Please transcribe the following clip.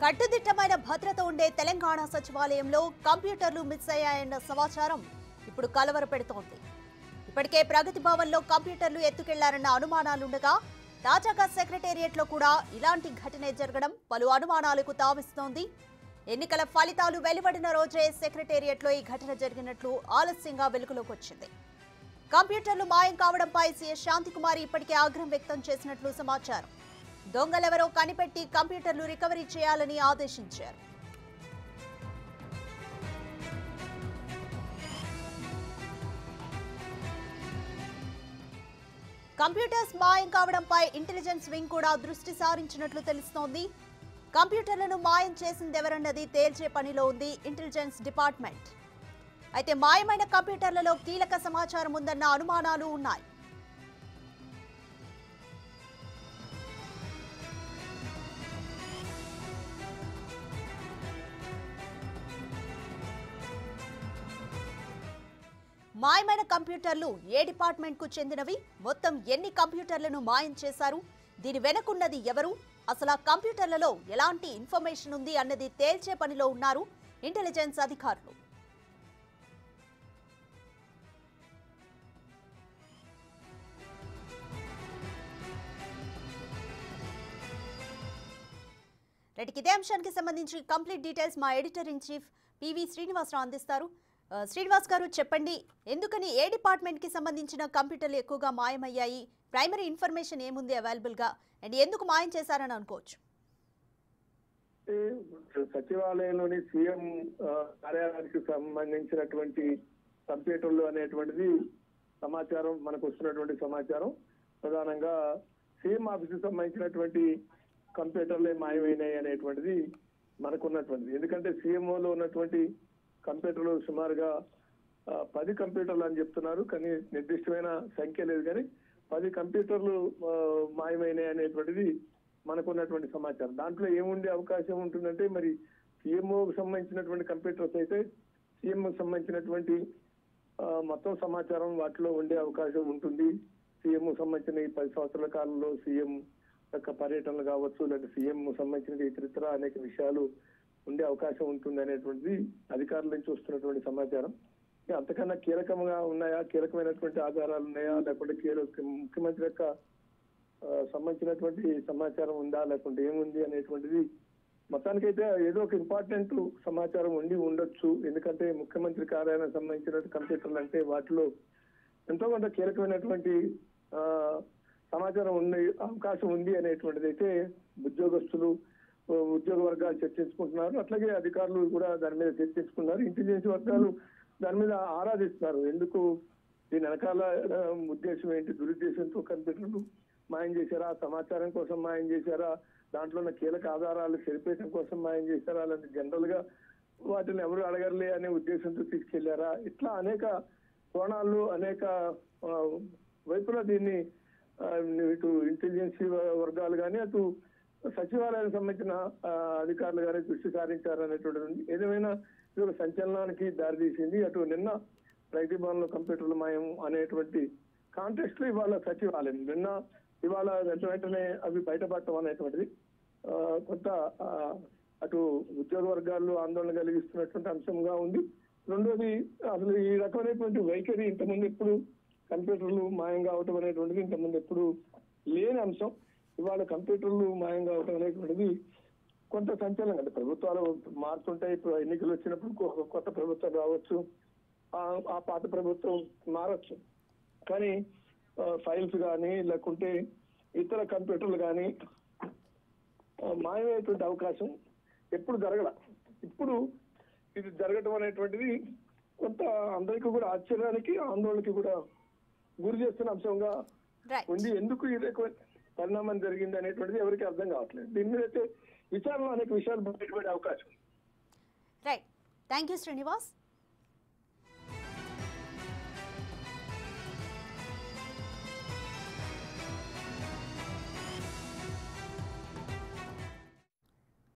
కట్టుదిట్టమైన భద్రత ఉండే తెలంగాణ సచివాలయంలో కంప్యూటర్లు మిస్ అయ్యాయన్న సమాచారం ఇప్పుడు కలవరపెడుతోంది. ఇప్పటికే ప్రగతి భవన్లో కంప్యూటర్లు ఎత్తుకెళ్లారన్న అనుమానాలుండగా తాజాగా సెక్రటేరియట్లో కూడా ఇలాంటి ఘటనే జరగడం పలు అనుమానాలకు తావిస్తోంది. ఎన్నికల ఫలితాలు వెలువడిన రోజే సెక్రటేరియట్లో ఈ ఘటన జరిగినట్లు ఆలస్యంగా వెలుగులోకి వచ్చింది. కంప్యూటర్లు మాయం కావడంపై సీఎస్ శాంతికుమారి ఇప్పటికే ఆగ్రహం వ్యక్తం చేసినట్లు సమాచారం. దొంగలెవరో కనిపెట్టి కంప్యూటర్లు రికవరీ చేయాలని ఆదేశించారు. కంప్యూటర్స్ మాయం కావడంపై ఇంటెలిజెన్స్ వింగ్ కూడా దృష్టి సారించినట్లు తెలుస్తోంది. కంప్యూటర్లను మాయం చేసిందెవరన్నది తేల్చే పనిలో ఉంది ఇంటెలిజెన్స్ డిపార్ట్మెంట్. అయితే మాయమైన కంప్యూటర్లలో కీలక సమాచారం ఉందన్న అనుమానాలు ఉన్నాయి. మాయమైన కంప్యూటర్లు ఏ డిపార్ట్మెంట్ కు చెందినవి, మొత్తం ఎన్ని కంప్యూటర్లను మాయం చేశారు, దీని వెనకున్నది ఎవరు, అసలు ఆ కంప్యూటర్లలో ఎలాంటి ఇన్ఫర్మేషన్ ఉంది అన్నది తేల్చే పనిలో ఉన్నారు ఇంటెలిజెన్స్ అధికారులు. ఇదే అంశానికి సంబంధించి కంప్లీట్ డీటెయిల్స్ మా editor in chief PV Srinivasarao అందిస్తారు. శ్రీనివాస్ గారు చెప్పండి, ఎందుకని ఏ డిపార్ట్మెంట్ కి సంబంధించిన కంప్యూటర్లు ఎక్కువగా మాయమయ్యాయి, ప్రైమరీ ఇన్ఫర్మేషన్ ఏముంది అవైలబుల్ గా, అండ్ ఎందుకు మాయం చేశారని అనుకోవచ్చు? సచివాలయంలోని సీఎం కార్యాలయానికి సంబంధించినటువంటి కంప్యూటర్లు అనేటువంటిది సమాచారం మనకు వస్తున్నటువంటి సమాచారం. ప్రధానంగా సీఎం ఆఫీస్ కి సంబంధించినటువంటి కంప్యూటర్లే మాయమైనాయి అనేటువంటిది మనకున్నటువంటిది. ఎందుకంటే సీఎంఓలో ఉన్నటువంటి కంప్యూటర్లు సుమారుగా 10 కంప్యూటర్లు అని చెప్తున్నారు, కానీ నిర్దిష్టమైన సంఖ్య లేదు. కానీ 10 కంప్యూటర్లు మాయమైనాయి అనేటువంటిది మనకున్నటువంటి సమాచారం. దాంట్లో ఏముండే అవకాశం ఉంటుందంటే, మరి సీఎంఓకి సంబంధించినటువంటి కంప్యూటర్స్ అయితే సీఎంకి సంబంధించినటువంటి మొత్తం సమాచారం వాటిలో ఉండే అవకాశం ఉంటుంది. సీఎంకు సంబంధించిన ఈ 10 సంవత్సరాల కాలంలో సీఎం యొక్క పర్యటనలు కావచ్చు, లేదా సీఎం సంబంధించిన ఇతరితర అనేక విషయాలు ఉండే అవకాశం ఉంటుంది అనేటువంటిది అధికారుల నుంచి వస్తున్నటువంటి సమాచారం. అంతకన్నా కీలకంగా ఉన్నాయా, కీలకమైనటువంటి ఆధారాలు ఉన్నాయా, లేకుంటే ముఖ్యమంత్రి యొక్క సంబంధించినటువంటి సమాచారం ఉందా, లేకుంటే ఏముంది అనేటువంటిది మొత్తానికైతే ఏదో ఒక ఇంపార్టెంట్ సమాచారం ఉండి ఉండొచ్చు. ఎందుకంటే ముఖ్యమంత్రి కార్యాలయానికి సంబంధించిన కంప్యూటర్లు అంటే వాటిలో ఎంతో కొంత కీలకమైనటువంటి సమాచారం ఉండే అవకాశం ఉంది అనేటువంటిది అయితే ఉద్యోగ వర్గాలు చర్చించుకుంటున్నారు. అట్లాగే అధికారులు కూడా దాని మీద చర్చించుకున్నారు. ఇంటెలిజెన్స్ వర్గాలు దాని మీద ఆరాధిస్తున్నారు. ఎందుకు దీని వెనకాల ఉద్దేశం ఏంటి, దురుద్దేశంతో కంప్యూటర్లు మాయం చేశారా, సమాచారం కోసం మాయం చేశారా, దాంట్లో ఉన్న కీలక ఆధారాలు సరిపేయడం కోసం మాయం చేశారా, అలాంటి జనరల్ గా వాటిని ఎవరు అడగర్లే అనే ఉద్దేశంతో తీసుకెళ్లారా, ఇట్లా అనేక కోణాలు అనేక వైపులా దీన్ని ఇటు ఇంటెలిజెన్స్ వర్గాలు కానీ అటు సచివాలయానికి సంబంధించిన అధికారులు కానీ దృష్టి సారించారనేటువంటిది ఏదేమైనా ఇది ఒక సంచలనానికి దారితీసింది. అటు నిన్న ప్రగతి భవన్లో కంప్యూటర్లు మాయం అనేటువంటి కాంటెక్స్ట్ లో ఇవాళ సచివాలయం ఇవాళ వెంటనే అవి బయటపడటం అనేటువంటిది కొంత అటు ఉద్యోగ వర్గాల్లో ఆందోళన కలిగిస్తున్నటువంటి అంశంగా ఉంది. రెండోది, అసలు ఈ రకమైనటువంటి వైఖరి ఇంతకుముందు ఎప్పుడు కంప్యూటర్లు మాయం కావటం అనేటువంటిది ఇంతకుముందు ఎప్పుడు లేని అంశం. ఇవాళ కంప్యూటర్లు మాయం కావటం అనేటువంటిది కొంత సంచలనం. అంటే ప్రభుత్వాలు మారుతుంటాయి. ఇప్పుడు ఎన్నికలు వచ్చినప్పుడు కొత్త ప్రభుత్వం రావచ్చు, ఆ పాత ప్రభుత్వం మారచ్చు, కానీ ఫైల్స్ కానీ లేకుంటే ఇతర కంప్యూటర్లు కానీ మాయమయ్యేటువంటి అవకాశం ఎప్పుడు జరగల. ఇప్పుడు ఇది జరగటం అనేటువంటిది కొంత అందరికీ కూడా ఆశ్చర్యానికి ఆందోళనకి కూడా గురి చేస్తున్న అంశంగా ఉంది. ఎందుకు ఇది పరిణామం జరిగింది అనేటువంటిది ఎవరికి అర్థం కావట్లేదు. దీని మీద అయితే విచారణలో అనేక విషయాలు బయటపడే అవకాశం. Right, thank you Srinivas.